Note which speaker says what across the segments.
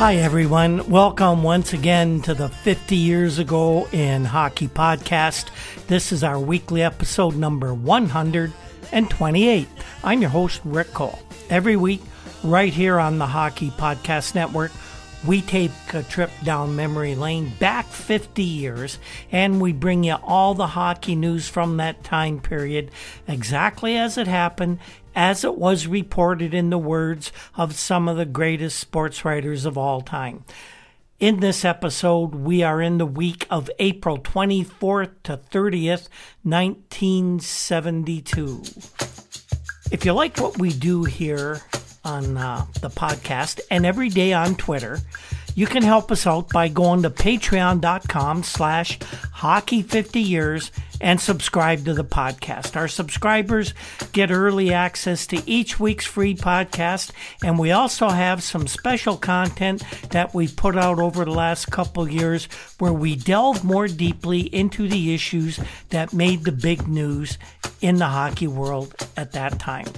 Speaker 1: Hi, everyone. Welcome once again to the 50 Years Ago in Hockey podcast. This is our weekly episode number 128. I'm your host, Rick Cole. Every week, right here on the Hockey Podcast Network, we take a trip down memory lane back 50 years, and we bring you all the hockey news from that time period, exactly as it happened, as it was reported in the words of some of the greatest sports writers of all time. In this episode, we are in the week of April 24th to 30th, 1972. If you like what we do here on the podcast and every day on Twitter, you can help us out by going to patreon.com/hockey50years and subscribe to the podcast. Our subscribers get early access to each week's free podcast, and we also have some special content that we put out over the last couple years where we delve more deeply into the issues that made the big news in the hockey world at that time.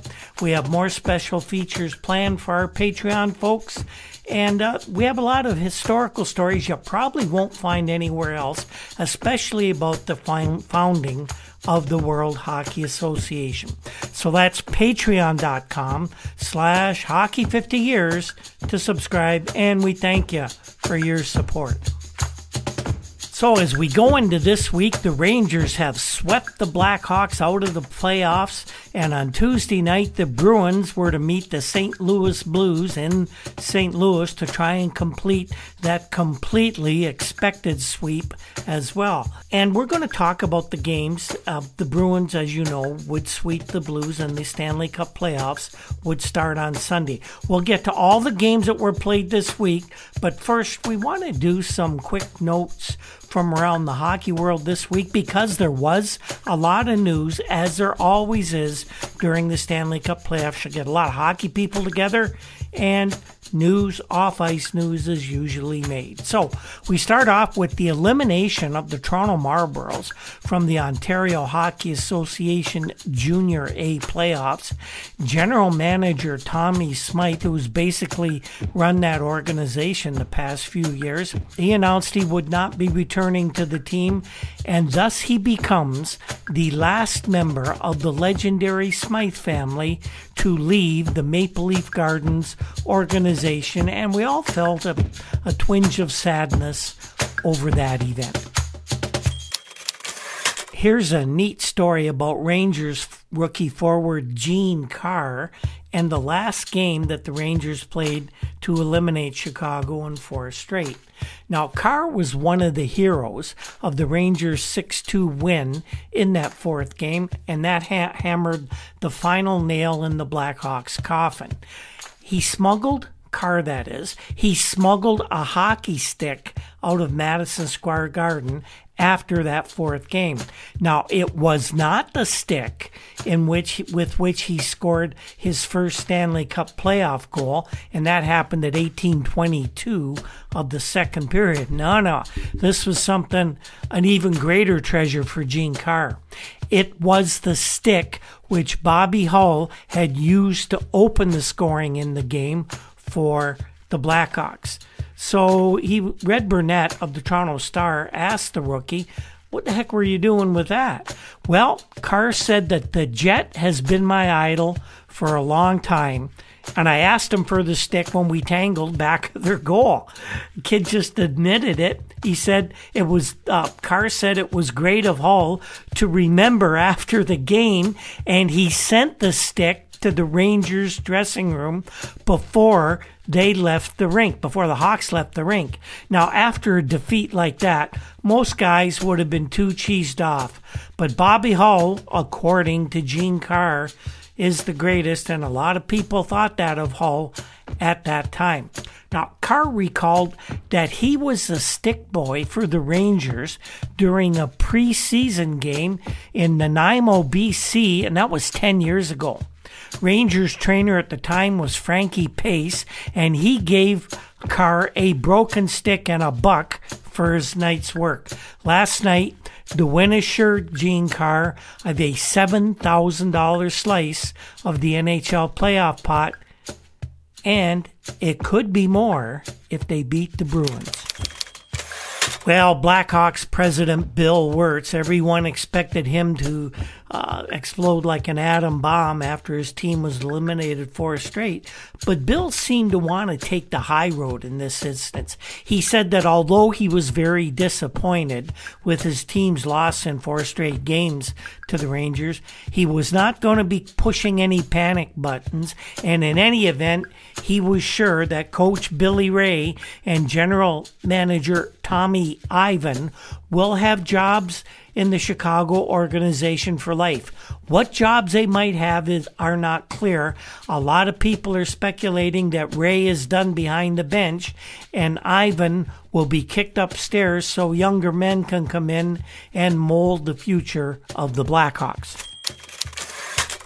Speaker 1: We have more special features planned for our Patreon folks, and we have a lot of historical stories you probably won't find anywhere else, especially about the founding of the World Hockey Association. So that's patreon.com/hockey50years to subscribe, and we thank you for your support. So as we go into this week, the Rangers have swept the Blackhawks out of the playoffs, and on Tuesday night, the Bruins were to meet the St. Louis Blues in St. Louis to try and complete that completely expected sweep as well. And we're going to talk about the games. The Bruins, as you know, would sweep the Blues, and the Stanley Cup playoffs would start on Sunday. We'll get to all the games that were played this week, but first we want to do some quick notes from around the hockey world this week, because there was a lot of news, as there always is during the Stanley Cup playoffs. You get a lot of hockey people together, and news, off-ice news is usually made. So we start off with the elimination of the Toronto Marlboros from the Ontario Hockey Association Junior A playoffs. General Manager Tommy Smythe, who's basically run that organization the past few years, he announced he would not be returning to the team, and thus he becomes the last member of the legendary Smythe family to leave the Maple Leaf Gardens organization, and we all felt a twinge of sadness over that event. Here's a neat story about Rangers rookie forward Gene Carr and the last game that the Rangers played to eliminate Chicago in 4 straight. Now, Carr was one of the heroes of the Rangers' 6-2 win in that 4th game, and that hammered the final nail in the Blackhawks' coffin. He smuggled a hockey stick out of Madison Square Garden after that 4th game. Now, it was not the stick with which he scored his first Stanley Cup playoff goal, and that happened at 18:22 of the second period. No, this was an even greater treasure for Gene Carr. It was the stick which Bobby Howe had used to open the scoring in the game for the Blackhawks. So Red Burnette of the Toronto Star asked the rookie, "What the heck were you doing with that?" Well, Carr said that the Jet has been my idol for a long time, and I asked him for the stick when we tangled back of their goal. The kid just admitted it. He said Carr said it was great of Hull to remember after the game, and he sent the stick to the Rangers dressing room before the Hawks left the rink. Now, after a defeat like that, most guys would have been too cheesed off. But Bobby Hull, according to Gene Carr, is the greatest, and a lot of people thought that of Hull at that time. Now, Carr recalled that he was the stick boy for the Rangers during a preseason game in Nanaimo, BC, and that was 10 years ago. Rangers trainer at the time was Frankie Pace, and he gave Carr a broken stick and a buck for his night's work. Last night, the win assured Gene Carr of a $7,000 slice of the NHL playoff pot And it could be more if they beat the Bruins. Well, Blackhawks president Bill Wurtz, everyone expected him to explode like an atom bomb after his team was eliminated 4 straight. But Bill seemed to want to take the high road in this instance. He said that although he was very disappointed with his team's loss in 4 straight games to the Rangers, he was not going to be pushing any panic buttons. And in any event, he was sure that Coach Billy Ray and General Manager Tommy Ivan will have jobs in the Chicago organization for life. What jobs they might have are not clear. A lot of people are speculating that Ray is done behind the bench and Ivan will be kicked upstairs so younger men can come in and mold the future of the Blackhawks.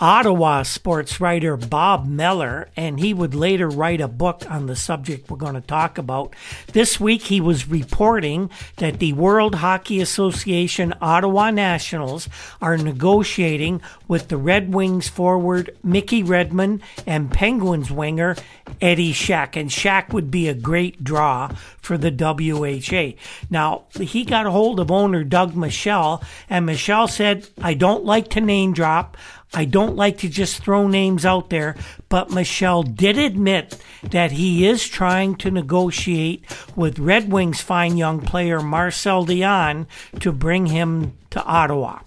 Speaker 1: Ottawa sports writer Bob Mellor, and he would later write a book on the subject we're going to talk about. This week he was reporting that the World Hockey Association Ottawa Nationals are negotiating with the Red Wings forward Mickey Redmond and Penguins winger Eddie Shack. And Shack would be a great draw for the WHA. Now, he got a hold of owner Doug Michelle, and Michelle said, I don't like to name drop. I don't like to just throw names out there, but Michelle did admit that he is trying to negotiate with Red Wings fine young player Marcel Dion to bring him to Ottawa.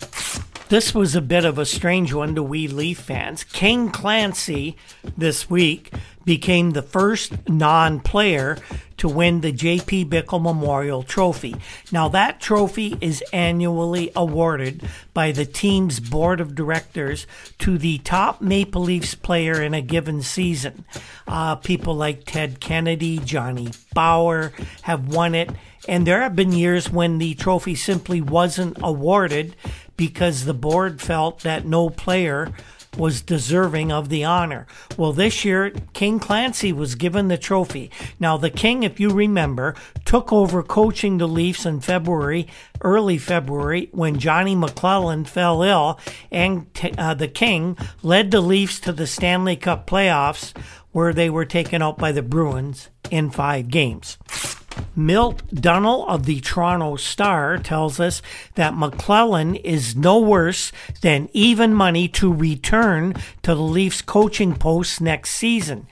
Speaker 1: This was a bit of a strange one to we Leaf fans. King Clancy this week became the first non-player to win the J.P. Bickle Memorial Trophy. Now, that trophy is annually awarded by the team's board of directors to the top Maple Leafs player in a given season. People like Ted Kennedy, Johnny Bower have won it, and there have been years when the trophy simply wasn't awarded because the board felt that no player was deserving of the honor. Well, this year, King Clancy was given the trophy. Now, the King, if you remember, took over coaching the Leafs in early February, when Johnny McClellan fell ill, and the King led the Leafs to the Stanley Cup playoffs, where they were taken out by the Bruins in 5 games. Milt Dunnell of the Toronto Star tells us that McClellan is no worse than even money to return to the Leafs coaching post next season.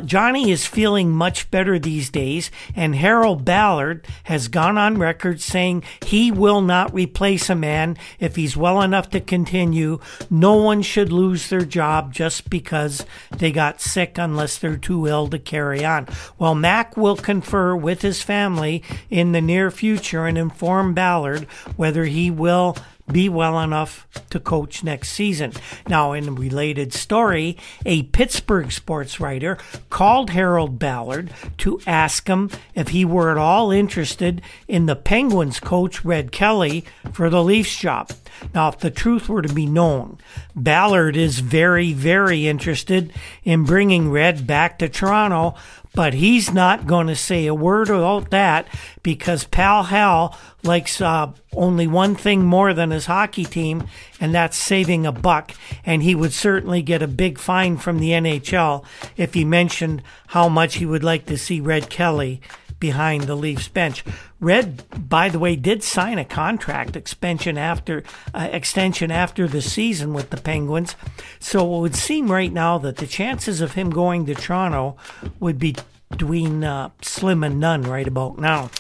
Speaker 1: Johnny is feeling much better these days, and Harold Ballard has gone on record saying he will not replace a man if he's well enough to continue. No one should lose their job just because they got sick unless they're too ill to carry on. Well, Mac will confer with his family in the near future and inform Ballard whether he will be well enough to coach next season. Now, in a related story, a Pittsburgh sports writer called Harold Ballard to ask him if he were at all interested in the Penguins coach Red Kelly for the Leafs job. Now, if the truth were to be known, Ballard is very, very interested in bringing Red back to Toronto, but he's not going to say a word about that because Pal Hal likes only one thing more than his hockey team, and that's saving a buck. And he would certainly get a big fine from the NHL if he mentioned how much he would like to see Red Kelly behind the Leafs bench. Red, by the way, did sign a contract extension after the season with the Penguins. So it would seem right now that the chances of him going to Toronto would be between slim and none right about now.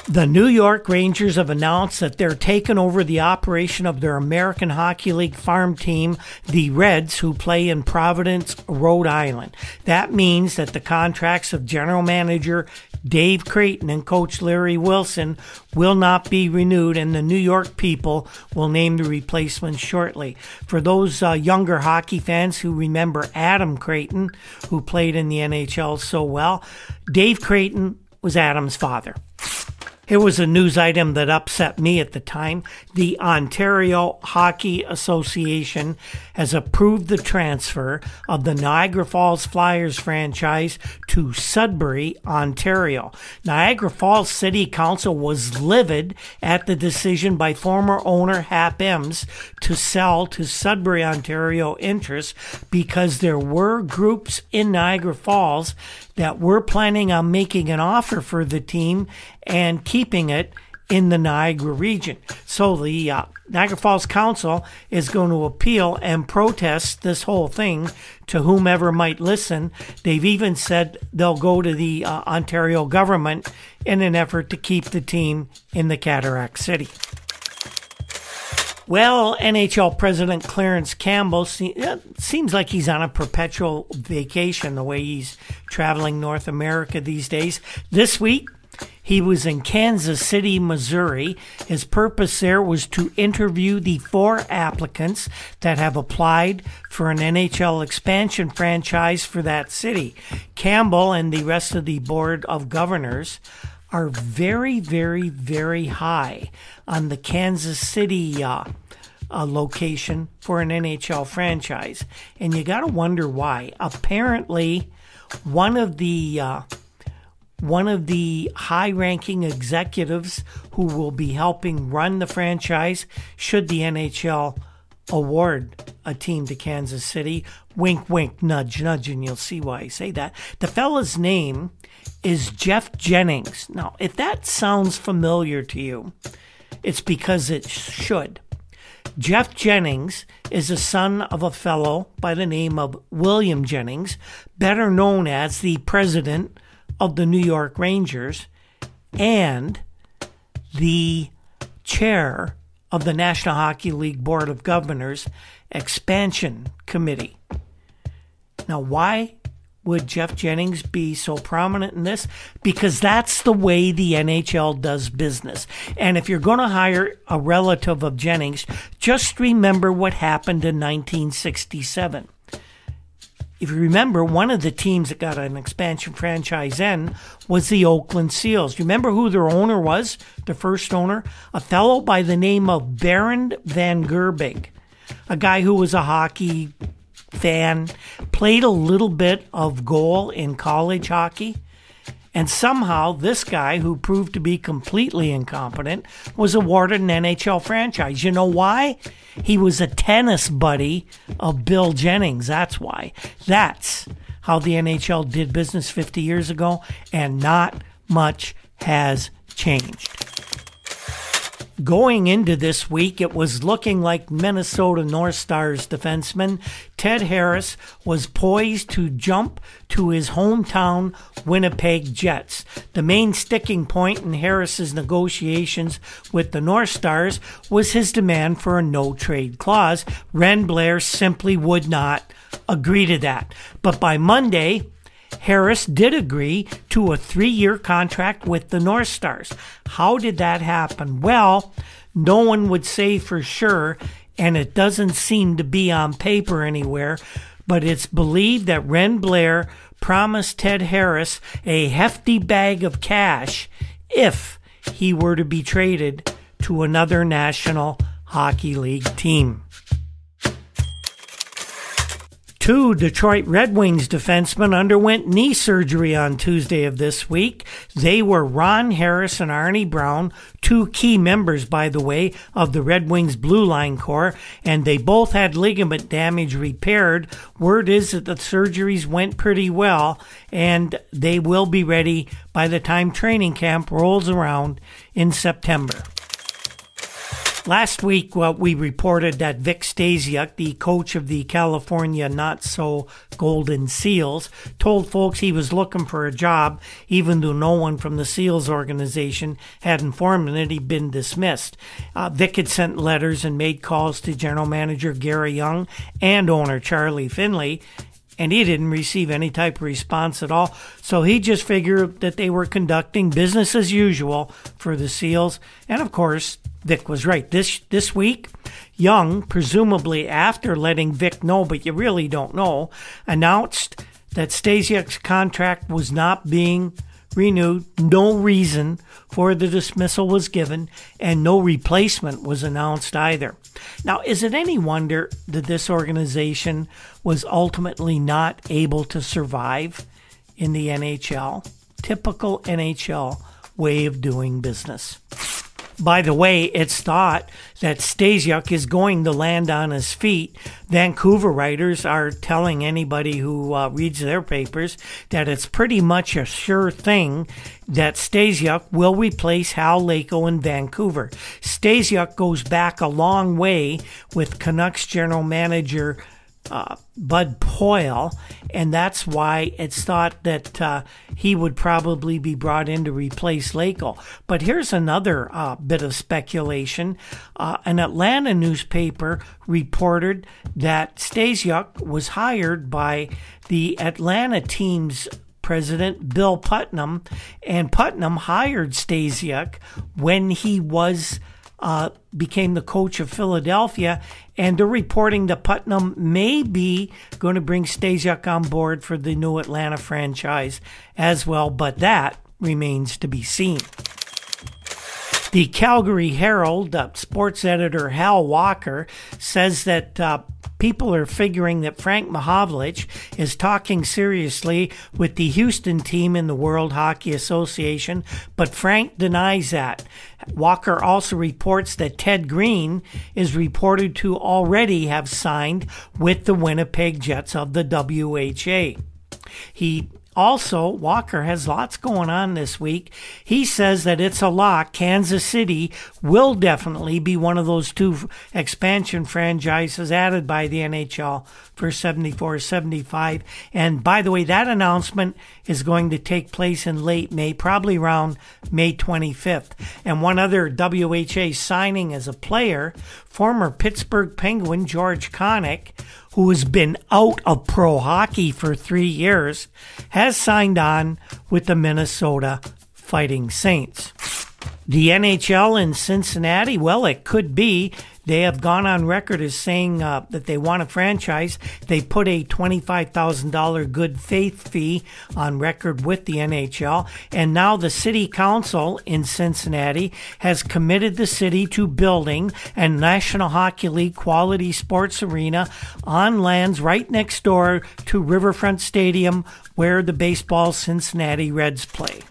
Speaker 1: The New York Rangers have announced that they're taking over the operation of their American Hockey League farm team, the Reds, who play in Providence, Rhode Island. That means that the contracts of general manager Dave Creighton and coach Larry Wilson will not be renewed, and the New York people will name the replacement shortly. For those younger hockey fans who remember Adam Creighton, who played in the NHL so well, Dave Creighton was Adam's father. Here was a news item that upset me at the time. The Ontario Hockey Association has approved the transfer of the Niagara Falls Flyers franchise to Sudbury, Ontario. Niagara Falls City Council was livid at the decision by former owner Hap Ems to sell to Sudbury, Ontario interests because there were groups in Niagara Falls that were planning on making an offer for the team and keeping it in the Niagara region. So the Niagara Falls Council is going to appeal and protest this whole thing to whomever might listen. They've even said they'll go to the Ontario government in an effort to keep the team in the Cataract City. Well, NHL President Clarence Campbell seems like he's on a perpetual vacation the way he's traveling North America these days. This week, he was in Kansas City, Missouri. His purpose there was to interview the 4 applicants that have applied for an NHL expansion franchise for that city. Campbell and the rest of the Board of Governors are very, very, very high on the Kansas City location for an NHL franchise. And you got to wonder why. Apparently, one of the high-ranking executives who will be helping run the franchise should the NHL award a team to Kansas City. Wink, wink, nudge, nudge, and you'll see why I say that. The fella's name is Jeff Jennings. Now, if that sounds familiar to you, it's because it should. Jeff Jennings is the son of a fellow by the name of William Jennings, better known as the president of the New York Rangers and the chair of the National Hockey League Board of Governors Expansion Committee. Now, why would Jeff Jennings be so prominent in this? Because that's the way the NHL does business. And if you're going to hire a relative of Jennings, just remember what happened in 1967. If you remember, one of the teams that got an expansion franchise in was the Oakland Seals. You remember who their owner was, the first owner? A fellow by the name of Baron Van Gerbig, a guy who was a hockey fan, played a little bit of goal in college hockey, and somehow this guy, who proved to be completely incompetent, was awarded an NHL franchise. You know why? He was a tennis buddy of Bill Jennings. That's why. That's how the NHL did business 50 years ago, and not much has changed. Going into this week, it was looking like Minnesota North Stars defenseman Ted Harris was poised to jump to his hometown Winnipeg Jets. The main sticking point in Harris's negotiations with the North Stars was his demand for a no-trade clause. Ren Blair simply would not agree to that. But by Monday, Harris did agree to a 3-year contract with the North Stars. How did that happen? Well, no one would say for sure, and it doesn't seem to be on paper anywhere, but it's believed that Ren Blair promised Ted Harris a hefty bag of cash if he were to be traded to another National Hockey League team. 2 Detroit Red Wings defensemen underwent knee surgery on Tuesday of this week. They were Harris and Ernie Brown, 2 key members, by the way, of the Red Wings Blue Line Corps, and they both had ligament damage repaired. Word is that the surgeries went pretty well, and they will be ready by the time training camp rolls around in September. Last week, we reported that Vic Stasiak, the coach of the California not-so-Golden Seals, told folks he was looking for a job, even though no one from the Seals organization had informed him that he'd been dismissed. Vic had sent letters and made calls to general manager Gary Young and owner Charlie Finley, and he didn't receive any type of response at all. So he just figured that they were conducting business as usual for the Seals. And of course, Vic was right. This week, Young, presumably after letting Vic know, but you really don't know, announced that Stasiak's contract was not being renewed. No reason for the dismissal was given, and no replacement was announced either. Now, is it any wonder that this organization was ultimately not able to survive in the NHL? Typical NHL way of doing business. By the way, it's thought that Stasiak is going to land on his feet. Vancouver writers are telling anybody who reads their papers that it's pretty much a sure thing that Stasiak will replace Hal Layko in Vancouver. Stasiak goes back a long way with Canucks general manager Bud Poyle, and that's why it's thought that he would probably be brought in to replace Layko. But here's another bit of speculation. An Atlanta newspaper reported that Stasiak was hired by the Atlanta team's president, Bill Putnam, and Putnam hired Stasiak when he became the coach of Philadelphia, and they're reporting that Putnam may be going to bring Stasiak on board for the new Atlanta franchise as well, but that remains to be seen. The Calgary Herald sports editor Hal Walker says that people are figuring that Frank Mahovlich is talking seriously with the Houston team in the World Hockey Association, but Frank denies that. Walker also reports that Ted Green is reported to already have signed with the Winnipeg Jets of the WHA. Walker has lots going on this week. He says that it's a lock. Kansas City will definitely be one of those two expansion franchises added by the NHL for 74-75. And by the way, that announcement is going to take place in late May, probably around May 25th. And one other WHA signing as a player, former Pittsburgh Penguin George Connick, who has been out of pro hockey for 3 years, has signed on with the Minnesota Fighting Saints. The NHL in Cincinnati, well, it could be. They have gone on record as saying that they want a franchise. They put a $25,000 good faith fee on record with the NHL. And now the city council in Cincinnati has committed the city to building a National Hockey League quality sports arena on lands right next door to Riverfront Stadium, where the baseball Cincinnati Reds play.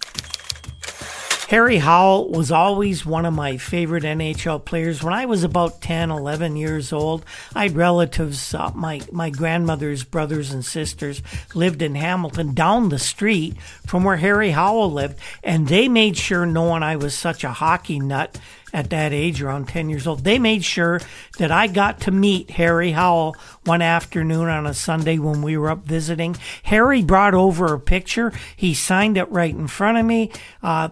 Speaker 1: Harry Howe was always one of my favorite NHL players. When I was about 10, 11 years old, I had relatives, my grandmother's brothers and sisters lived in Hamilton, down the street from where Harry Howe lived, and they made sure, knowing I was such a hockey nut at that age, around 10 years old, they made sure that I got to meet Harry Howe one afternoon on a Sunday when we were up visiting. Harry brought over a picture. He signed it right in front of me.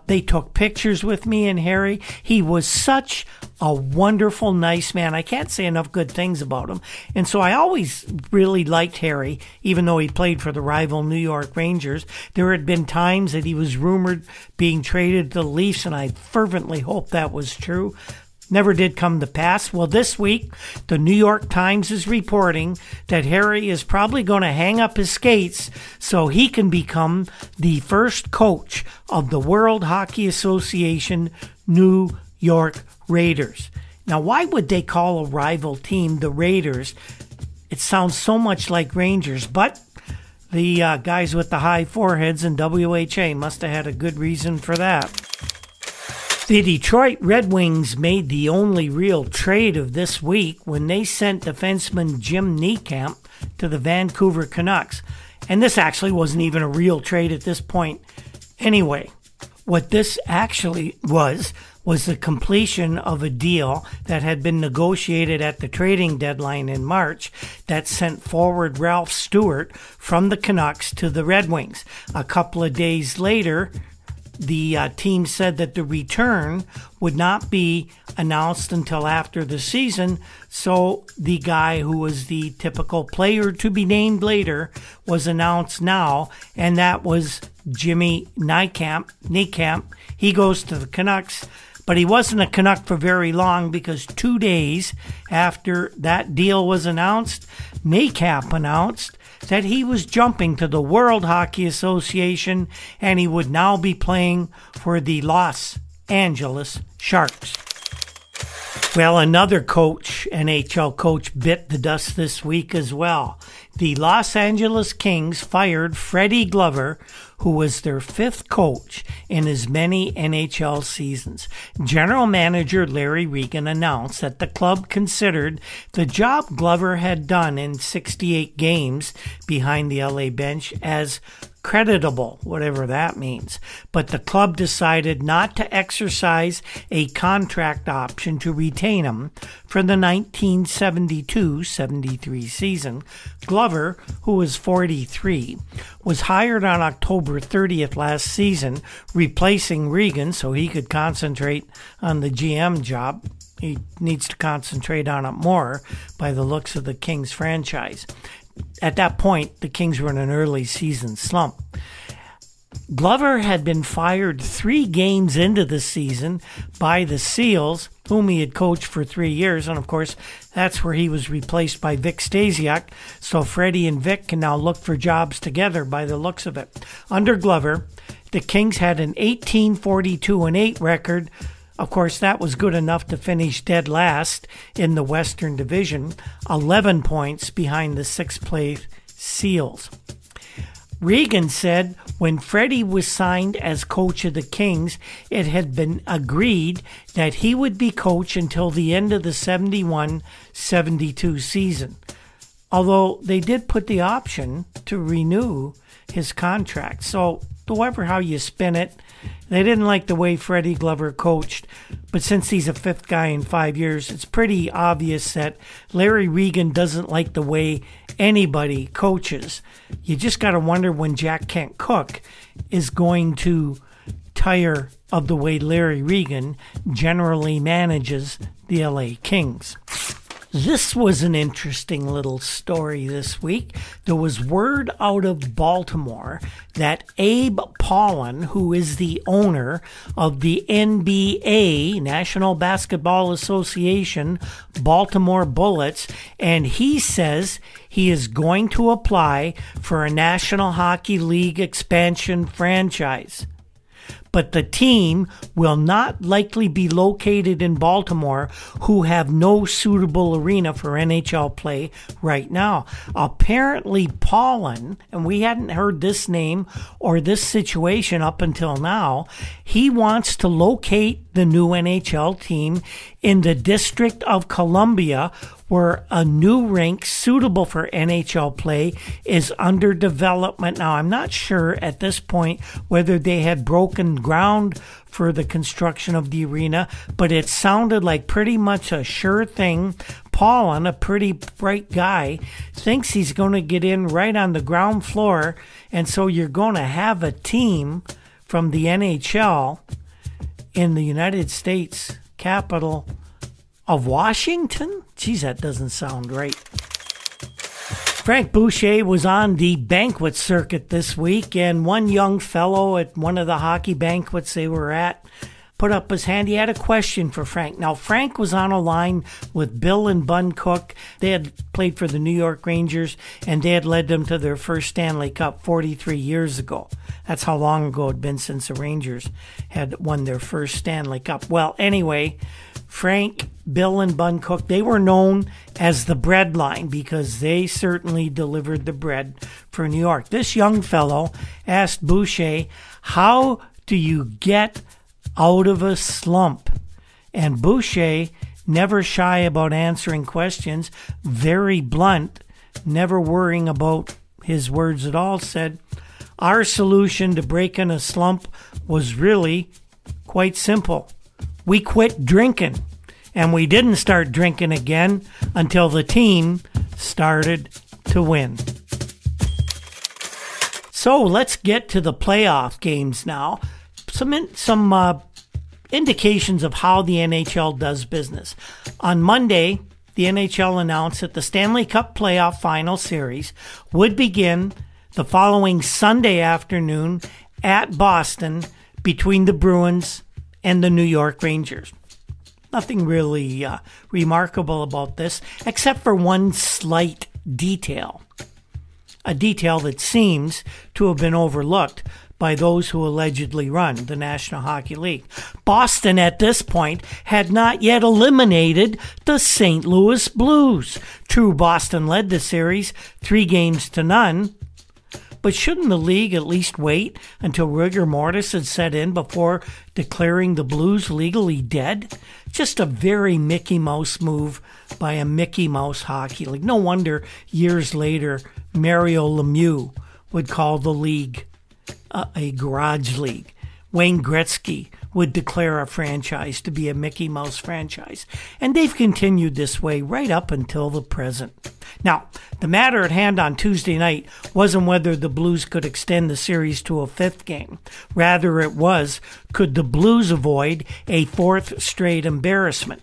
Speaker 1: They took pictures with me and Harry. He was such a wonderful, nice man. I can't say enough good things about him. And so I always really liked Harry, even though he played for the rival New York Rangers. There had been times that he was rumored being traded to the Leafs, and I fervently hoped that was true. Never did come to pass. Well, this week, the New York Times is reporting that Harry is probably going to hang up his skates so he can become the first coach of the World Hockey Association New York Raiders. Now, why would they call a rival team the Raiders? It sounds so much like Rangers, but the guys with the high foreheads in WHA must have had a good reason for that. The Detroit Red Wings made the only real trade of this week when they sent defenseman Jim Niekamp to the Vancouver Canucks. And this actually wasn't even a real trade at this point anyway. What this actually was the completion of a deal that had been negotiated at the trading deadline in March that sent forward Ralph Stewart from the Canucks to the Red Wings. A couple of days later, the team said that the return would not be announced until after the season, so the guy who was the typical player to be named later was announced now, and that was Jimmy Niekamp. He goes to the Canucks, but he wasn't a Canuck for very long, because 2 days after that deal was announced, Niekamp announced that he was jumping to the World Hockey Association and he would now be playing for the Los Angeles Sharks. Well, another coach, NHL coach, bit the dust this week as well. The Los Angeles Kings fired Freddyglover, who was their fifth coach in as many NHL seasons. General manager Larry Regan announced that the club considered the job Glover had done in 68 games behind the LA bench as creditable, whatever that means. But the club decided not to exercise a contract option to retain him for the 1972-73 season. Glover, who was 43, was hired on October 30th last season, replacing Regan so he could concentrate on the GM job. He needs to concentrate on it more by the looks of the Kings franchise. At that point, the Kings were in an early season slump. Glover had been fired 3 games into the season by the Seals, whom he had coached for 3 years. And, of course, that's where he was replaced by Vic Stasiak. So Freddie and Vic can now look for jobs together by the looks of it. Under Glover, the Kings had an 18-42-8 record. Of course, that was good enough to finish dead last in the Western Division, 11 points behind the 6th-place Seals. Regan said when Freddie was signed as coach of the Kings, it had been agreed that he would be coach until the end of the 71-72 season. Although they did put the option to renew his contract. So, however how you spin it, they didn't like the way Freddyglover coached, but since he's a 5th guy in 5 years, it's pretty obvious that Larry Regan doesn't like the way anybody coaches. You just got to wonder when Jack Kent Cooke is going to tire of the way Larry Regan generally manages the LA Kings. This was an interesting little story this week. There was word out of Baltimore that Abe Pollin, who is the owner of the NBA, National Basketball Association, Baltimore Bullets, and he says he is going to apply for a National Hockey League expansion franchise. But the team will not likely be located in Baltimore, who have no suitable arena for NHL play right now. Apparently, Pollin, and we hadn't heard this name or this situation up until now, he wants to locate the new NHL team in the District of Columbia, where a new rink suitable for NHL play is under development. Now, I'm not sure at this point whether they had broken ground for the construction of the arena, but it sounded like pretty much a sure thing. Pollin, a pretty bright guy, thinks he's going to get in right on the ground floor, and so you're going to have a team from the NHL in the United States capital of Washington? Geez, that doesn't sound right. Frank Boucher was on the banquet circuit this week, and one young fellow at one of the hockey banquets they were at put up his hand. He had a question for Frank. Now, Frank was on a line with Bill and Bun Cook. They had played for the New York Rangers, and they had led them to their first Stanley Cup 43 years ago. That's how long ago it had been since the Rangers had won their first Stanley Cup. Well, anyway, Frank, Bill, and Bun Cook, they were known as the bread line because they certainly delivered the bread for New York. This young fellow asked Boucher, how do you get out of a slump? And Boucher, never shy about answering questions, very blunt, never worrying about his words at all, said, our solution to breaking a slump was really quite simple. We quit drinking, and we didn't start drinking again until the team started to win. So let's get to the playoff games now. Some indications of how the NHL does business. On Monday, the NHL announced that the Stanley Cup Playoff Final Series would begin the following Sunday afternoon at Boston between the Bruins and the New York Rangers. Nothing really remarkable about this, except for one slight detail. a detail that seems to have been overlooked by those who allegedly run the National Hockey League. Boston at this point had not yet eliminated the St. Louis Blues. True, Boston led the series 3-0. But shouldn't the league at least wait until rigor mortis had set in before declaring the Blues legally dead? Just a very Mickey Mouse move by a Mickey Mouse hockey league. No wonder years later Mario Lemieux would call the league a garage league. Wayne Gretzky would declare a franchise to be a Mickey Mouse franchise. And they've continued this way right up until the present. Now, the matter at hand on Tuesday night wasn't whether the Blues could extend the series to a 5th game. Rather, it was, could the Blues avoid a 4th straight embarrassment?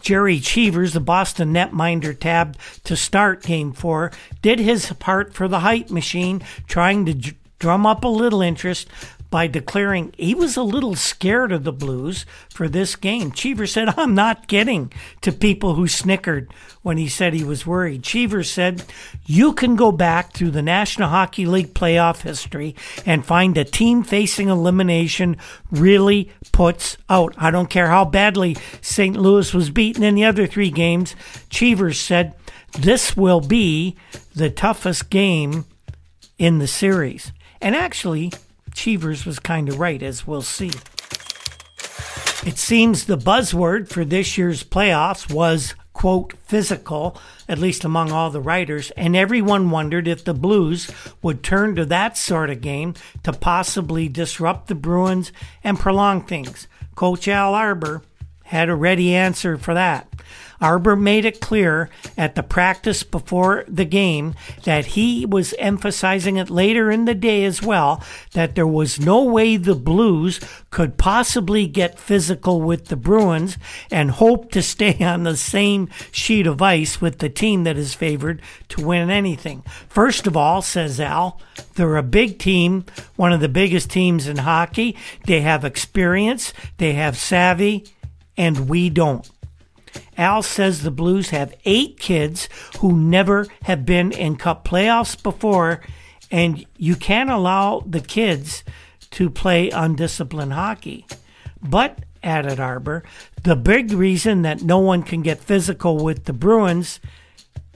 Speaker 1: Jerry Cheevers, the Boston netminder tabbed to start Game 4, did his part for the hype machine, trying to drum up a little interest by declaring he was a little scared of the Blues for this game. Cheevers said, "I'm not kidding," to people who snickered when he said he was worried. Cheevers said, "You can go back through the National Hockey League playoff history and find a team facing elimination really puts out. I don't care how badly St. Louis was beaten in the other 3 games." Cheevers said, "This will be the toughest game in the series." And actually, Cheevers was kind of right, as we'll see. It seems the buzzword for this year's playoffs was, quote, physical, at least among all the writers, and everyone wondered if the Blues would turn to that sort of game to possibly disrupt the Bruins and prolong things. Coach Al Arbour had a ready answer for that. Arbour made it clear at the practice before the game that he was emphasizing it later in the day as well, that there was no way the Blues could possibly get physical with the Bruins and hope to stay on the same sheet of ice with the team that is favored to win anything. First of all, says Al, they're a big team, one of the biggest teams in hockey. They have experience, they have savvy, and we don't. Al says the Blues have 8 kids who never have been in Cup playoffs before, and you can't allow the kids to play undisciplined hockey. But, added Arbour, the big reason that no one can get physical with the Bruins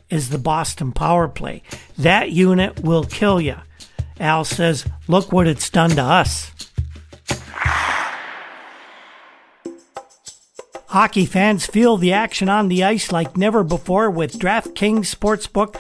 Speaker 1: is the Boston power play. That unit will kill you. Al says, look what it's done to us. Hockey fans feel the action on the ice like never before with DraftKings Sportsbook,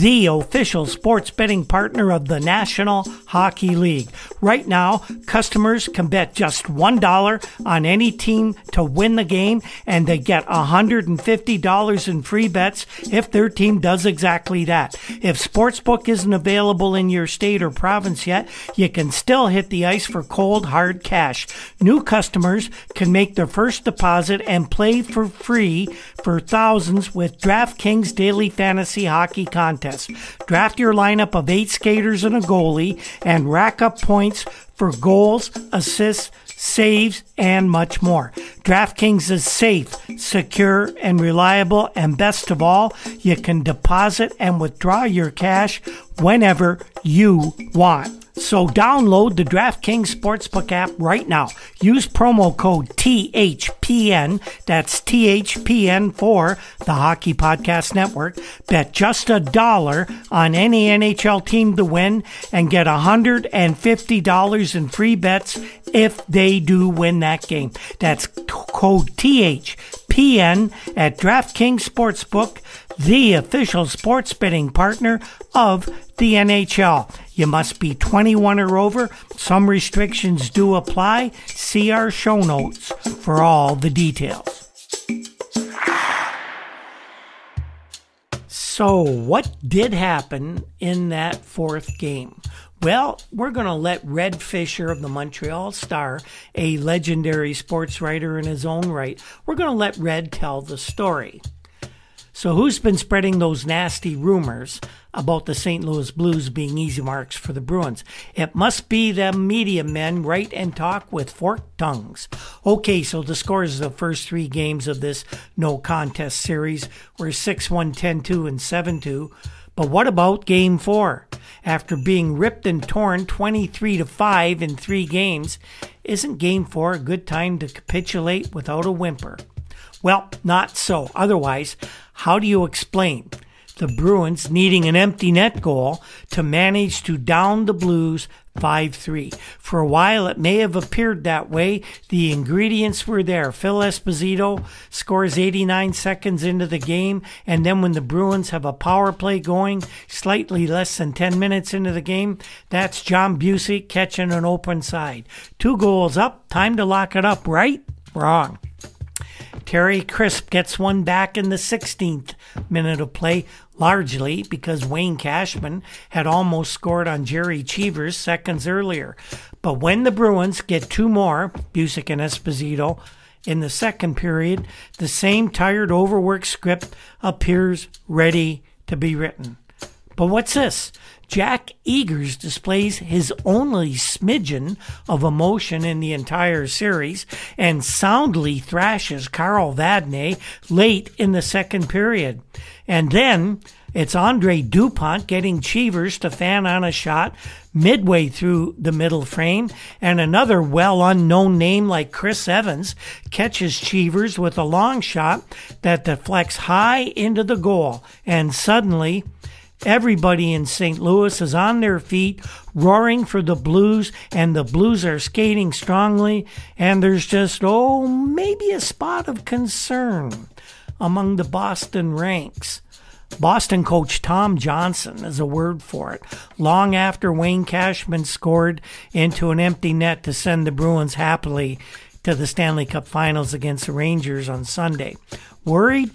Speaker 1: the official sports betting partner of the National Hockey League. Right now, customers can bet just $1 on any team to win the game, and they get $150 in free bets if their team does exactly that. If Sportsbook isn't available in your state or province yet, you can still hit the ice for cold, hard cash. New customers can make their first deposit and play for free for thousands with DraftKings Daily Fantasy Hockey Contest. Draft your lineup of 8 skaters and a goalie and rack up points for goals, assists, saves, and much more. DraftKings is safe, secure, and reliable, and best of all, you can deposit and withdraw your cash whenever you want. So download the DraftKings Sportsbook app right now. Use promo code THPN, that's THPN for the Hockey Podcast Network. Bet just $1 on any NHL team to win and get $150 in free bets if they do win that game. That's code THPN at DraftKings Sportsbook, the official sports betting partner of the NHL. You must be 21 or over. Some restrictions do apply. See our show notes for all the details. So, what did happen in that 4th game? Well, we're going to let Red Fisher of the Montreal Star, a legendary sports writer in his own right, we're going to let Red tell the story. So who's been spreading those nasty rumors about the St. Louis Blues being easy marks for the Bruins? It must be them media men write and talk with forked tongues. Okay, so the scores of the first 3 games of this no-contest series were 6-1, 10-2, and 7-2. But what about Game 4? After being ripped and torn 23-5 in 3 games, isn't Game 4 a good time to capitulate without a whimper? Well, not so. Otherwise, how do you explain the Bruins needing an empty net goal to manage to down the Blues 5-3? For a while, it may have appeared that way. The ingredients were there. Phil Esposito scores 89 seconds into the game, and then when the Bruins have a power play going slightly less than 10 minutes into the game, that's John Boucher catching an open side. 2 goals up, time to lock it up, right? Wrong. Terry Crisp gets one back in the 16th minute of play, largely because Wayne Cashman had almost scored on Jerry Cheevers seconds earlier. But when the Bruins get 2 more, Busick and Esposito, in the second period, the same tired, overworked script appears ready to be written. But what's this? Jack Eagers displays his only smidgen of emotion in the entire series and soundly thrashes Carl Vadnais late in the second period. And then it's Andre Dupont getting Cheevers to fan on a shot midway through the middle frame, and another well-unknown name like Chris Evans catches Cheevers with a long shot that deflects high into the goal, and suddenly everybody in St. Louis is on their feet, roaring for the Blues, and the Blues are skating strongly, and there's just, maybe a spot of concern among the Boston ranks. Boston coach Tom Johnson is a word for it, long after Wayne Cashman scored into an empty net to send the Bruins happily to the Stanley Cup Finals against the Rangers on Sunday. Worried?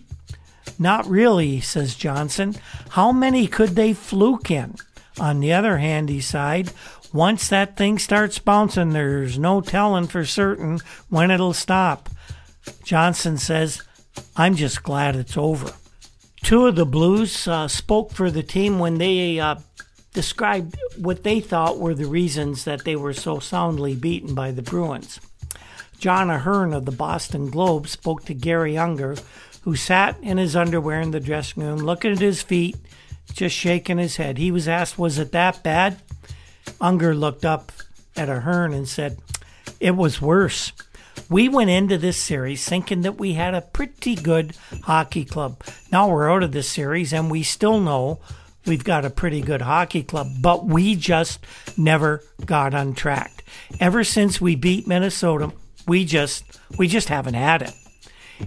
Speaker 1: Not really, says Johnson. How many could they fluke in? On the other hand, he sighed, once that thing starts bouncing, there's no telling for certain when it'll stop. Johnson says, I'm just glad it's over. 2 of the Blues spoke for the team when they described what they thought were the reasons that they were so soundly beaten by the Bruins. John Ahern of the Boston Globe spoke to Gary Unger, who sat in his underwear in the dressing room, looking at his feet, just shaking his head. He was asked, was it that bad? Unger looked up at Ahern and said, it was worse. We went into this series thinking that we had a pretty good hockey club. Now we're out of this series and we still know we've got a pretty good hockey club, but we just never got untracked. Ever since we beat Minnesota, we just haven't had it.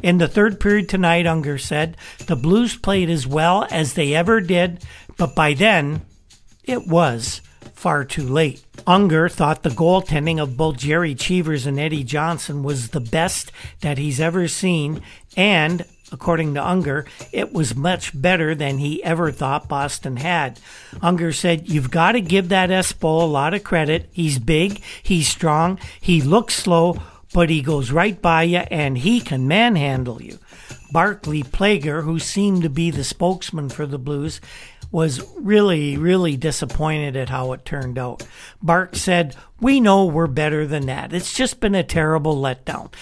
Speaker 1: In the third period tonight, Unger said, the Blues played as well as they ever did, but by then, it was far too late. Unger thought the goaltending of both Jerry Cheevers and Eddie Johnson was the best that he's ever seen, and, according to Unger, it was much better than he ever thought Boston had. Unger said, you've got to give that Espo a lot of credit. He's big, he's strong, he looks slow, but he goes right by you and he can manhandle you. Barclay Plager, who seemed to be the spokesman for the Blues, was really, really disappointed at how it turned out. Bark said, we know we're better than that. It's just been a terrible letdown.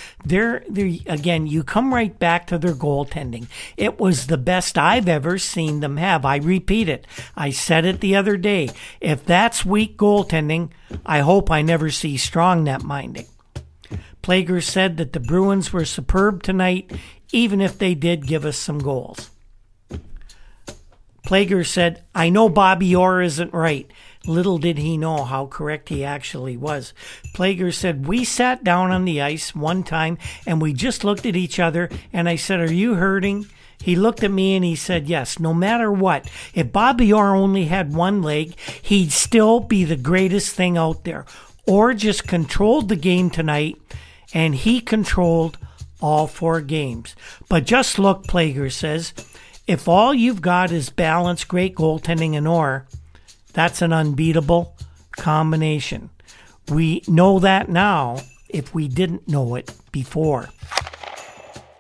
Speaker 1: Again, you come right back to their goaltending. It was the best I've ever seen them have. I repeat it. I said it the other day. If that's weak goaltending, I hope I never see strong net minding. Plager said that the Bruins were superb tonight, even if they did give us some goals. Plager said, I know Bobby Orr isn't right. Little did he know how correct he actually was. Plager said, we sat down on the ice one time and we just looked at each other and I said, are you hurting? He looked at me and he said, yes, no matter what. If Bobby Orr only had one leg, he'd still be the greatest thing out there. Orr just controlled the game tonight and he controlled all 4 games. But just look, Plager says, if all you've got is balanced, great goaltending and Orr, that's an unbeatable combination. We know that now if we didn't know it before.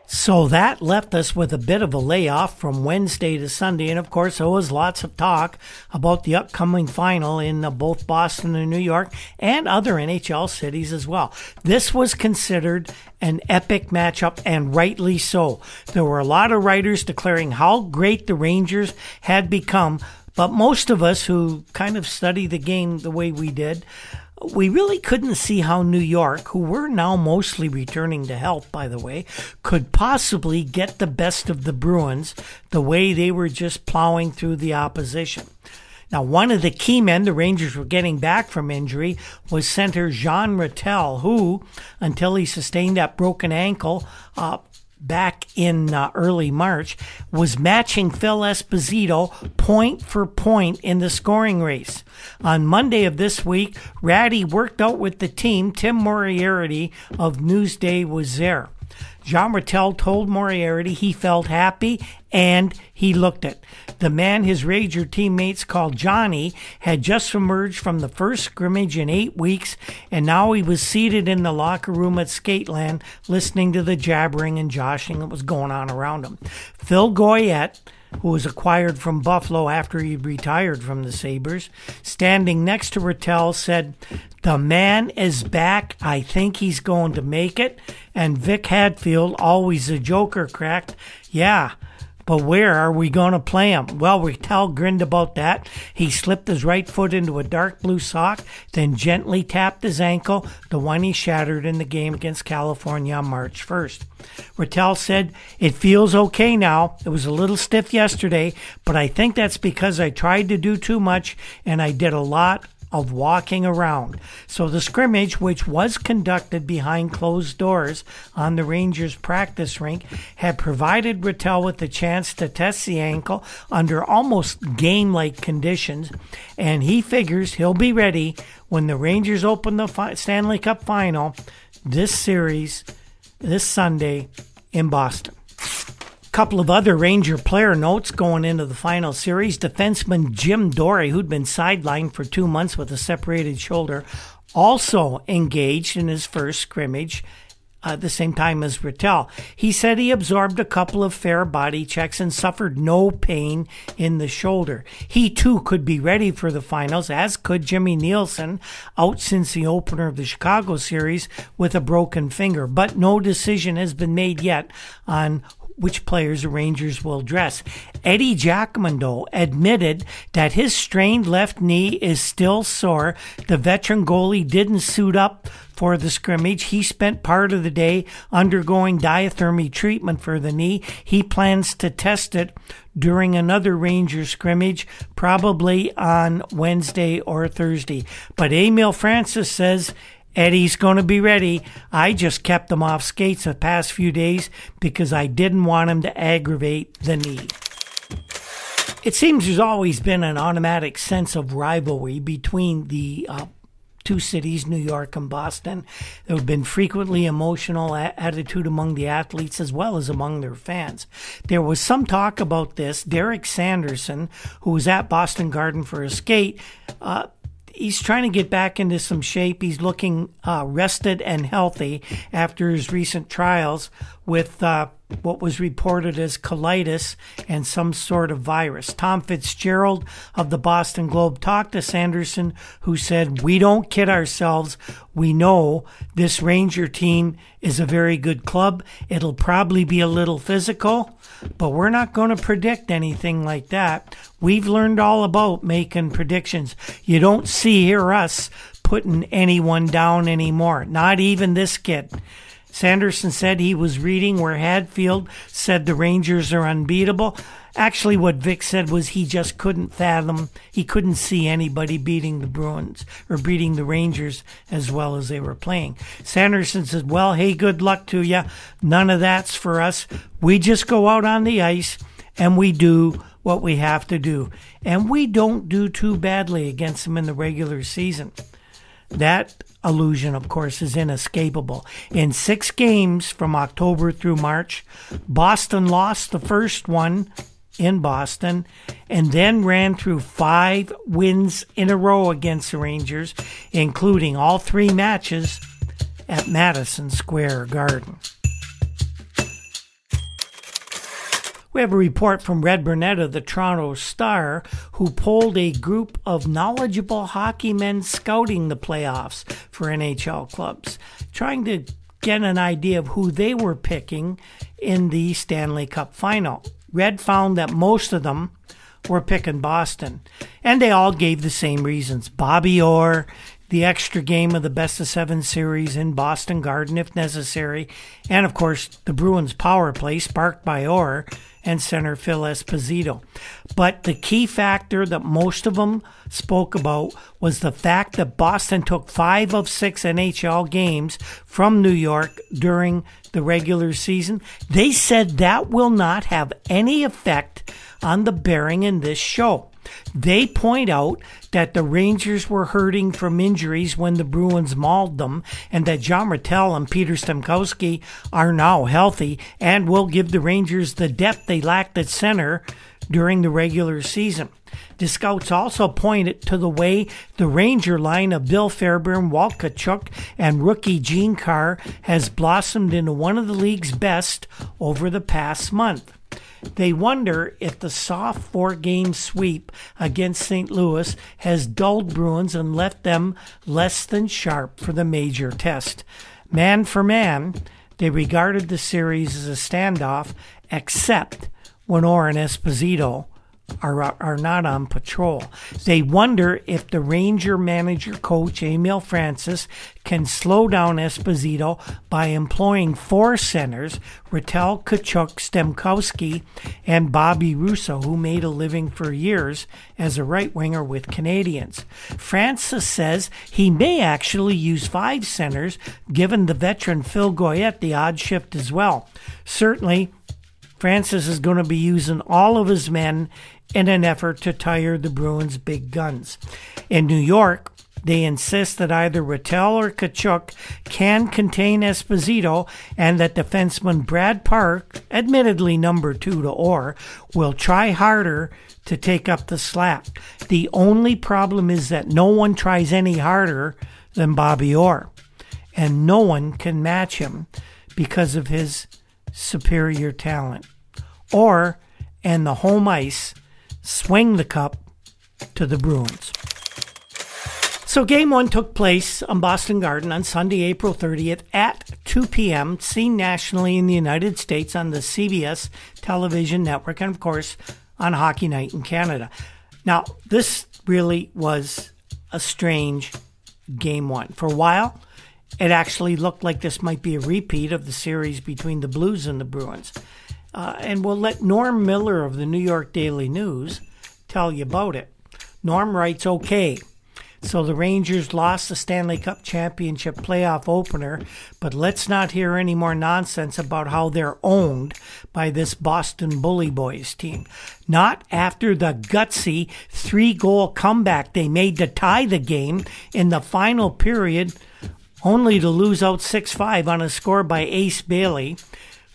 Speaker 1: So that left us with a bit of a layoff from Wednesday to Sunday. And of course, there was lots of talk about the upcoming final in both Boston and New York and other NHL cities as well. This was considered an epic matchup, and rightly so. There were a lot of writers declaring how great the Rangers had become, But most of us who kind of study the game the way we did, we really couldn't see how New York, who were now mostly returning to health, by the way, could possibly get the best of the Bruins the way they were just plowing through the opposition. Now, one of the key men the Rangers were getting back from injury was center Jean Rattel, who, until he sustained that broken ankle back in early March, was matching Phil Esposito point for point in the scoring race. On Monday of this week, Ratty worked out with the team. Tim Moriarty of Newsday was there. Jean Rattel told Moriarty he felt happy and he looked it. The man his Ranger teammates called Johnny had just emerged from the first scrimmage in 8 weeks, and now he was seated in the locker room at Skateland listening to the jabbering and joshing that was going on around him. Phil Goyette, who was acquired from Buffalo after he retired from the Sabres, standing next to Rattel, said, "The man is back. I think he's going to make it." And Vic Hadfield, always a joker, cracked, "Yeah, but where are we going to play him?" Well, Rattel grinned about that. He slipped his right foot into a dark blue sock, then gently tapped his ankle, the one he shattered in the game against California on March 1st. Rattel said, "It feels okay now. It was a little stiff yesterday, but I think that's because I tried to do too much and I did a lot of walking around." So the scrimmage, which was conducted behind closed doors on the Rangers practice rink, had provided Rattel with the chance to test the ankle under almost game-like conditions, and he figures he'll be ready when the Rangers open the Stanley Cup Final this Sunday in Boston. Couple of other Ranger player notes going into the final series. Defenseman Jim Dorey, who'd been sidelined for 2 months with a separated shoulder, also engaged in his first scrimmage at the same time as Rattel. He said he absorbed a couple of fair body checks and suffered no pain in the shoulder. He too could be ready for the finals, as could Jimmy Nielsen, out since the opener of the Chicago series with a broken finger. But no decision has been made yet on which players the Rangers will dress. Eddie Giacomondo admitted that his strained left knee is still sore. The veteran goalie didn't suit up for the scrimmage. He spent part of the day undergoing diathermy treatment for the knee. He plans to test it during another Rangers scrimmage, probably on Wednesday or Thursday. But Emil Francis says Eddie's going to be ready. I just kept him off skates the past few days because I didn't want him to aggravate the knee. It seems there's always been an automatic sense of rivalry between the two cities, New York and Boston. There have been frequently emotional attitude among the athletes as well as among their fans. There was some talk about this. Derek Sanderson, who was at Boston Garden for a skate, he's trying to get back into some shape. He's looking rested and healthy after his recent trials with what was reported as colitis and some sort of virus. Tom Fitzgerald of the Boston Globe talked to Sanderson, who said, "We don't kid ourselves. We know this Ranger team is a very good club. It'll probably be a little physical, but we're not going to predict anything like that. We've learned all about making predictions. You don't hear us putting anyone down anymore, not even this kid." Sanderson said he was reading where Hadfield said the Rangers are unbeatable. Actually, what Vic said was he just couldn't fathom, he couldn't see anybody beating the Bruins or beating the Rangers as well as they were playing. Sanderson said, "Well, hey, good luck to you. None of that's for us. We just go out on the ice and we do what we have to do. And we don't do too badly against them in the regular season." That illusion, of course, is inescapable. In 6 games from October through March, Boston lost the first one in Boston and then ran through 5 wins in a row against the Rangers, including all 3 matches at Madison Square Garden. We have a report from Red Burnette of the Toronto Star, who polled a group of knowledgeable hockey men scouting the playoffs for NHL clubs, trying to get an idea of who they were picking in the Stanley Cup Final. Red found that most of them were picking Boston. And they all gave the same reasons. Bobby Orr, the extra game of the best-of-7 series in Boston Garden if necessary, and of course the Bruins' power play sparked by Orr and center Phil Esposito. But the key factor that most of them spoke about was the fact that Boston took 5 of 6 NHL games from New York during the regular season. They said that will not have any effect on the bearing in this show. They point out that the Rangers were hurting from injuries when the Bruins mauled them, and that John Rattel and Peter Stamkowski are now healthy and will give the Rangers the depth they lacked at center during the regular season. The scouts also pointed to the way the Ranger line of Bill Fairbairn, Walt Tkachuk, and rookie Gene Carr has blossomed into one of the league's best over the past month. They wonder if the soft 4-game sweep against St. Louis has dulled Bruins and left them less than sharp for the major test. Man for man, they regarded the series as a standoff, except when Orr and Esposito are not on patrol. They wonder if the Ranger manager-coach Emil Francis can slow down Esposito by employing 4 centers, Rattel, Tkachuk, Stamkowski, and Bobby Russo, who made a living for years as a right-winger with Canadians. Francis says he may actually use 5 centers, given the veteran Phil Goyette the odd shift as well. Certainly, Francis is going to be using all of his men in an effort to tire the Bruins' big guns. In New York, they insist that either Rattel or Tkachuk can contain Esposito and that defenseman Brad Park, admittedly number 2 to Orr, will try harder to take up the slack. The only problem is that no one tries any harder than Bobby Orr, and no one can match him because of his superior talent. Orr and the home ice swing the cup to the Bruins. So Game 1 took place on Boston Garden on Sunday, April 30th at 2 p.m., seen nationally in the United States on the CBS television network and, of course, on Hockey Night in Canada. Now, this really was a strange Game 1. For a while, it actually looked like this might be a repeat of the series between the Blues and the Bruins. And we'll let Norm Miller of the New York Daily News tell you about it. Norm writes, okay, so the Rangers lost the Stanley Cup Championship playoff opener, but let's not hear any more nonsense about how they're owned by this Boston Bully Boys team. Not after the gutsy 3-goal comeback they made to tie the game in the final period, only to lose out 6-5 on a score by Ace Bailey,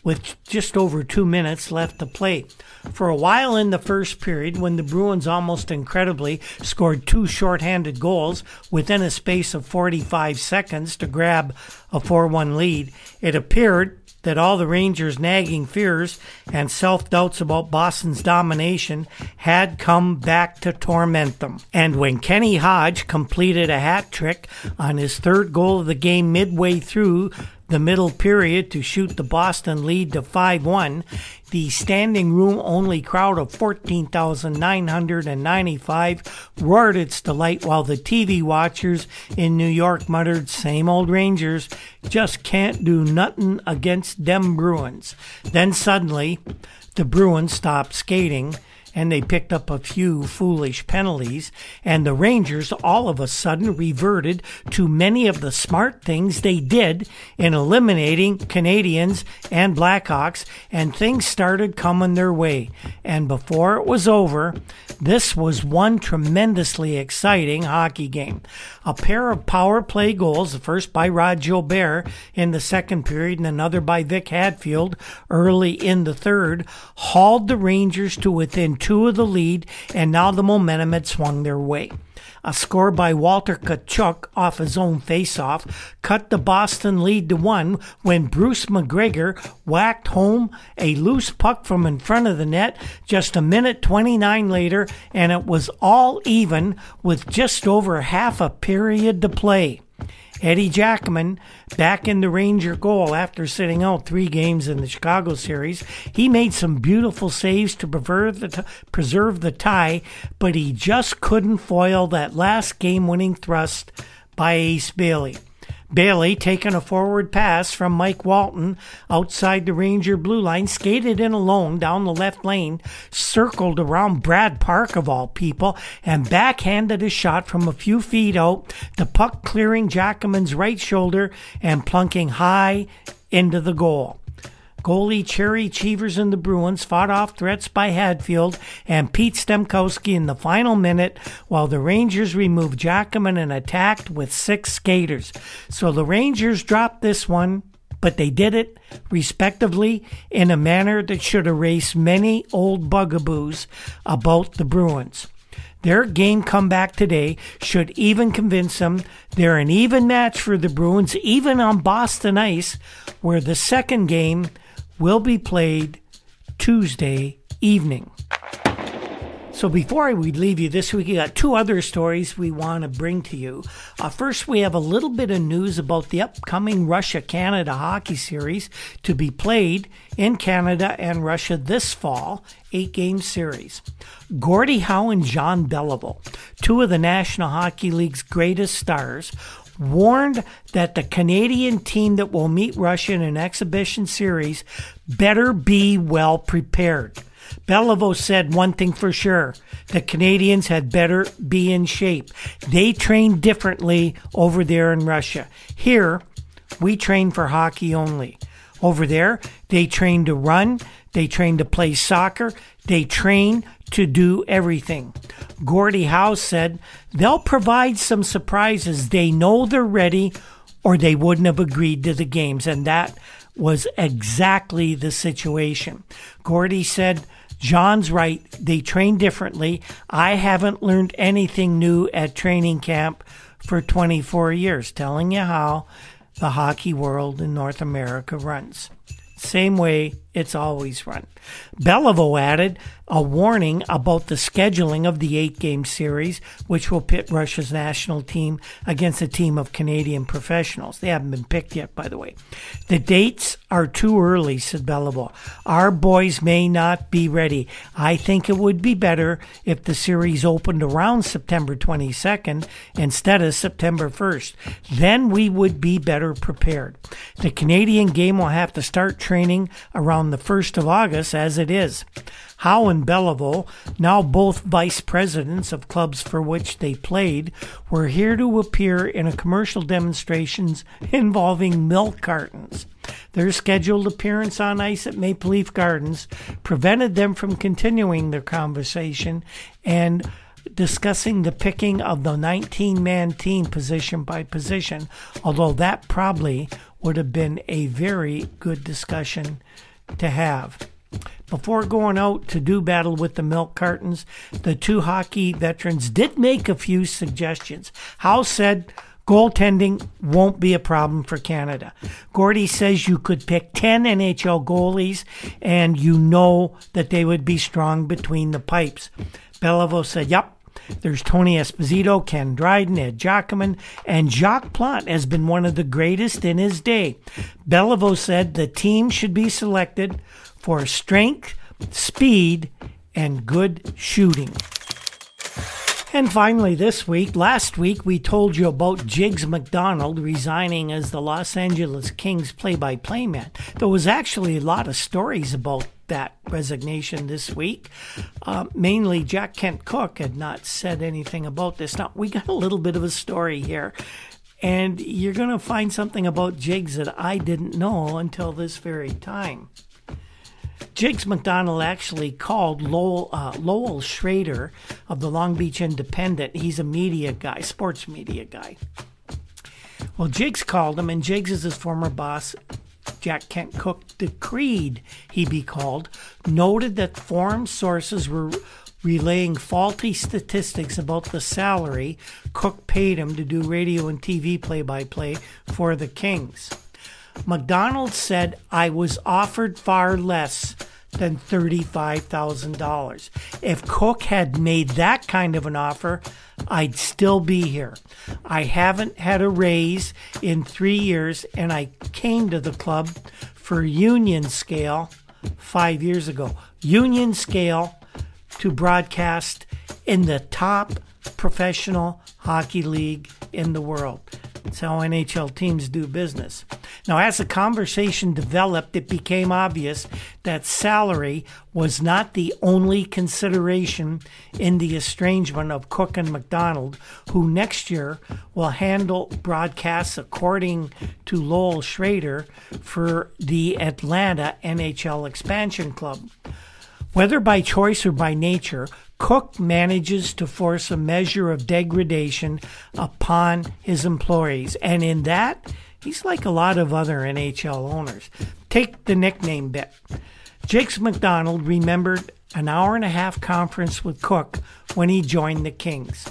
Speaker 1: with just over 2 minutes left to play. For a while in the first period, when the Bruins almost incredibly scored 2 shorthanded goals within a space of 45 seconds to grab a 4-1 lead, it appeared that all the Rangers' nagging fears and self-doubts about Boston's domination had come back to torment them. And when Kenny Hodge completed a hat trick on his 3rd goal of the game midway through the middle period to shoot the Boston lead to 5-1, the standing room only crowd of 14,995 roared its delight, while the TV watchers in New York muttered, "Same old Rangers, just can't do nothing against them Bruins." Then suddenly, the Bruins stopped skating, and they picked up a few foolish penalties, and the Rangers all of a sudden reverted to many of the smart things they did in eliminating Canadians and Blackhawks, and things started coming their way. And before it was over, this was one tremendously exciting hockey game. A pair of power play goals, the first by Rod Gilbert in the second period and another by Vic Hadfield early in the third, hauled the Rangers to within 2 of the lead, and now the momentum had swung their way. A score by Walter Tkachuk off his own faceoff cut the Boston lead to 1 when Bruce McGregor whacked home a loose puck from in front of the net just a minute 29 later, and it was all even with just over half a period to play. Eddie Jackman, back in the Ranger goal after sitting out 3 games in the Chicago series. He made some beautiful saves to preserve the tie, but he just couldn't foil that last game-winning thrust by Ace Bailey. Bailey, taking a forward pass from Mike Walton outside the Ranger blue line, skated in alone down the left lane, circled around Brad Park of all people, and backhanded a shot from a few feet out, the puck clearing Jackman's right shoulder and plunking high into the goal. Goalie Cherry Cheevers and the Bruins fought off threats by Hadfield and Pete Stemkowski in the final minute, while the Rangers removed Jackman and attacked with 6 skaters. So the Rangers dropped this one, but they did it respectively in a manner that should erase many old bugaboos about the Bruins. Their game comeback today should even convince them they're an even match for the Bruins, even on Boston ice, where the second game will be played Tuesday evening. So before we leave you this week, we got 2 other stories we want to bring to you. First, we have a little bit of news about the upcoming Russia-Canada hockey series to be played in Canada and Russia this fall, 8-game series. Gordie Howe and John Beliveau, 2 of the National Hockey League's greatest stars, warned that the Canadian team that will meet Russia in an exhibition series better be well prepared. Beliveau said one thing for sure: the Canadians had better be in shape. They train differently over there in Russia. Here, we train for hockey only. Over there, they train to run, they train to play soccer, they train to do everything. Gordie Howe said they'll provide some surprises. They know they're ready, or they wouldn't have agreed to the games. And that was exactly the situation. Gordie said, John's right. They train differently. I haven't learned anything new at training camp for 24 years, telling you how the hockey world in North America runs. Same way it's always run. Beliveau added a warning about the scheduling of the 8-game series, which will pit Russia's national team against a team of Canadian professionals. They haven't been picked yet, by the way. The dates are too early, said Beliveau. Our boys may not be ready. I think it would be better if the series opened around September 22nd instead of September 1st. Then we would be better prepared. The Canadian game will have to start training around the 1st of August, as it is. Howe and Beliveau, now both vice presidents of clubs for which they played, were here to appear in a commercial demonstrations involving milk cartons. Their scheduled appearance on ice at Maple Leaf Gardens prevented them from continuing their conversation and discussing the picking of the 19-man team position by position, although that probably would have been a very good discussion to have. Before going out to do battle with the milk cartons, the 2 hockey veterans did make a few suggestions. Howe said goaltending won't be a problem for Canada. Gordie says you could pick 10 NHL goalies and you know that they would be strong between the pipes. Beliveau said, yep. There's Tony Esposito, Ken Dryden, Ed Giacomin, and Jacques Plante has been one of the greatest in his day. Beliveau said the team should be selected for strength, speed, and good shooting. And finally last week we told you about Jigs McDonald resigning as the Los Angeles Kings play-by-play man. There was actually a lot of stories about that resignation this week. Mainly Jack Kent Cooke had not said anything about this. Now, we got a little bit of a story here, and you're going to find something about Jigs that I didn't know until this very time. Jigs McDonald actually called Lowell Schrader of the Long Beach Independent. He's a media guy, sports media guy. Well, Jigs called him, and Jigs is his former boss, Jack Kent Cooke, decreed he be called, noted that foreign sources were relaying faulty statistics about the salary Cooke paid him to do radio and TV play-by-play for the Kings. McDonald said, I was offered far less than $35,000. If Cook had made that kind of an offer, I'd still be here. I haven't had a raise in 3 years, and I came to the club for union scale 5 years ago. Union scale to broadcast in the top professional hockey league in the world. That's how NHL teams do business. Now, as the conversation developed, it became obvious that salary was not the only consideration in the estrangement of Cook and McDonald, who next year will handle broadcasts, according to Lowell Schrader, for the Atlanta NHL Expansion Club. Whether by choice or by nature, Cook manages to force a measure of degradation upon his employees, and in that, he's like a lot of other NHL owners. Take the nickname bit. Jigs McDonald remembered an hour-and-a-half conference with Cook when he joined the Kings.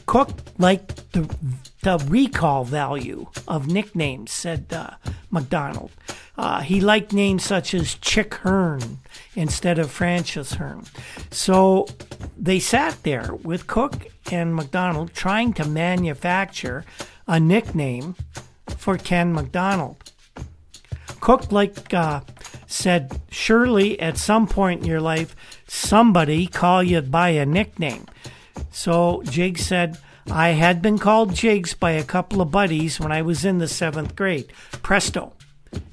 Speaker 1: Cook liked the recall value of nicknames, said McDonald. He liked names such as Chick Hearn instead of Francis Hearn. So they sat there with Cook and McDonald trying to manufacture a nickname for Ken McDonald. Cook said, surely at some point in your life, somebody call you by a nickname. So Jigs said, I had been called Jigs by a couple of buddies when I was in the 7th grade. Presto.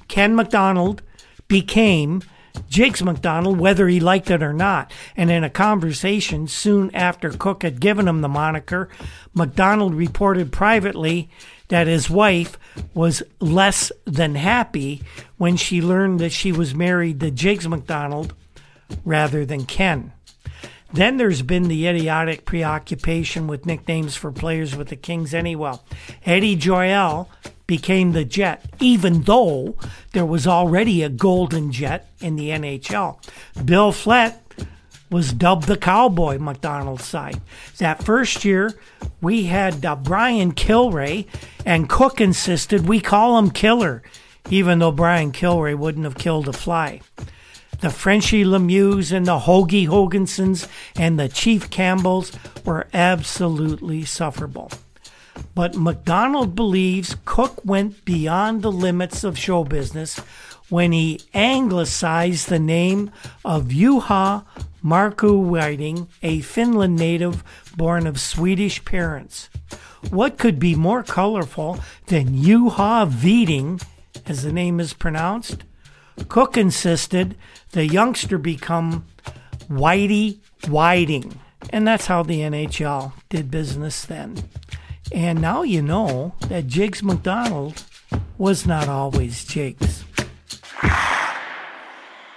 Speaker 1: Ken McDonald became Jigs McDonald, whether he liked it or not. And in a conversation soon after Cook had given him the moniker, McDonald reported privately that his wife was less than happy when she learned that she was married to Jigs McDonald rather than Ken. Then there's been the idiotic preoccupation with nicknames for players with the Kings anyway. Eddie Joyal became the Jet, even though there was already a Golden Jet in the NHL. Bill Flett was dubbed the Cowboy, McDonald's side. That first year, we had Brian Kilray, and Cook insisted we call him Killer, even though Brian Kilray wouldn't have killed a fly. The Frenchie Lemieux and the Hoagie Hogansons and the Chief Campbells were absolutely sufferable. But McDonald believes Cook went beyond the limits of show business when he anglicized the name of Juha Markku-Whiting, a Finland native born of Swedish parents. What could be more colorful than Juha Whiting, as the name is pronounced? Cook insisted the youngster become Whitey Whiting, and that's how the NHL did business then. And now you know that Jigs McDonald was not always Jigs.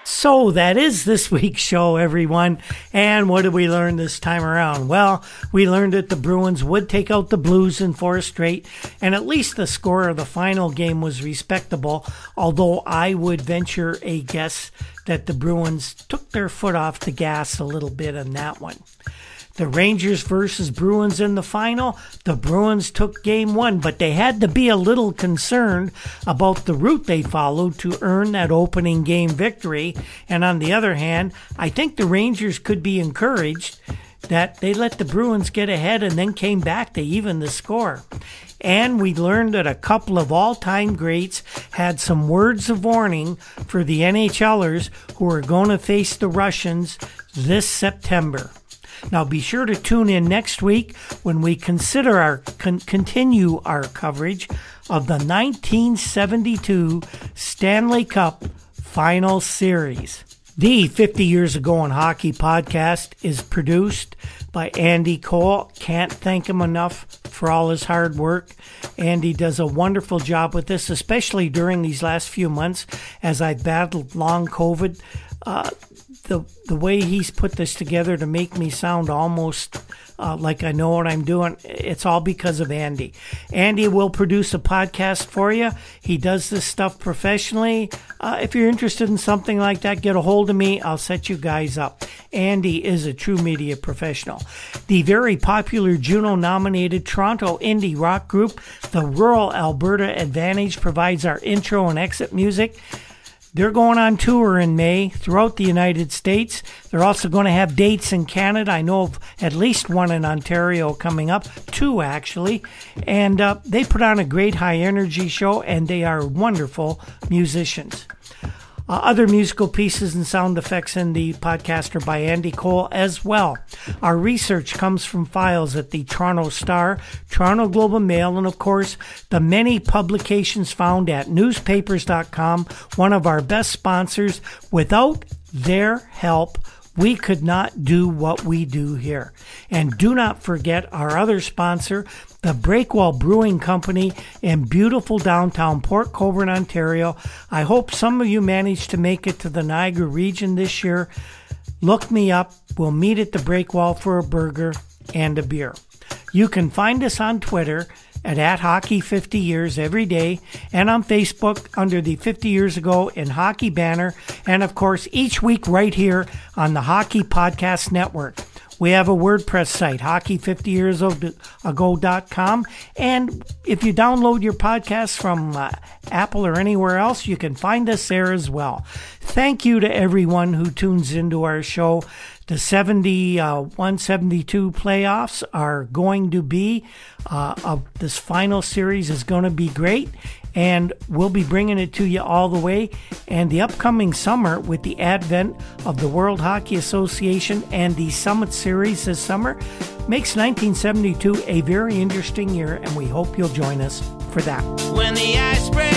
Speaker 1: So that is this week's show, everyone. And what did we learn this time around? Well, we learned that the Bruins would take out the Blues in 4 straight, and at least the score of the final game was respectable, although I would venture a guess that the Bruins took their foot off the gas a little bit on that one. The Rangers versus Bruins in the final, the Bruins took game 1, but they had to be a little concerned about the route they followed to earn that opening game victory. And on the other hand, I think the Rangers could be encouraged that they let the Bruins get ahead and then came back to even the score. And we learned that a couple of all-time greats had some words of warning for the NHLers who are going to face the Russians this September. Now be sure to tune in next week when we continue our coverage of the 1972 Stanley Cup Final Series. The 50 Years Ago in Hockey podcast is produced by Andy Cole. Can't thank him enough for all his hard work. Andy does a wonderful job with this, especially during these last few months as I've battled long COVID. The way he's put this together to make me sound almost like I know what I'm doing, it's all because of Andy. Andy will produce a podcast for you. He does this stuff professionally. If you're interested in something like that, get a hold of me. I'll set you guys up. Andy is a true media professional. The very popular Juno-nominated Toronto indie rock group, the Rural Alberta Advantage, provides our intro and exit music. They're going on tour in May throughout the United States. They're also going to have dates in Canada. I know of at least one in Ontario coming up, 2 actually. And they put on a great high-energy show, and they are wonderful musicians. Other musical pieces and sound effects in the podcast are by Andy Cole as well. Our research comes from files at the Toronto Star, Toronto Globe and Mail, and of course, the many publications found at newspapers.com, one of our best sponsors. Without their help, we could not do what we do here. And do not forget our other sponsor, the Breakwell Brewing Company in beautiful downtown Port Colborne, Ontario. I hope some of you managed to make it to the Niagara region this year. Look me up. We'll meet at the Breakwell for a burger and a beer. You can find us on Twitter at @Hockey50Years every day, and on Facebook under the 50 Years Ago in Hockey banner, and of course each week right here on the Hockey Podcast Network. We have a WordPress site, hockey50yearsago.com, and if you download your podcasts from Apple or anywhere else, you can find us there as well. Thank you to everyone who tunes into our show. The 71-72 playoffs are going to be, this final series is going to be great, and we'll be bringing it to you all the way. And the upcoming summer, with the advent of the World Hockey Association and the Summit Series this summer, makes 1972 a very interesting year, and we hope you'll join us for that.
Speaker 2: When the ice breaks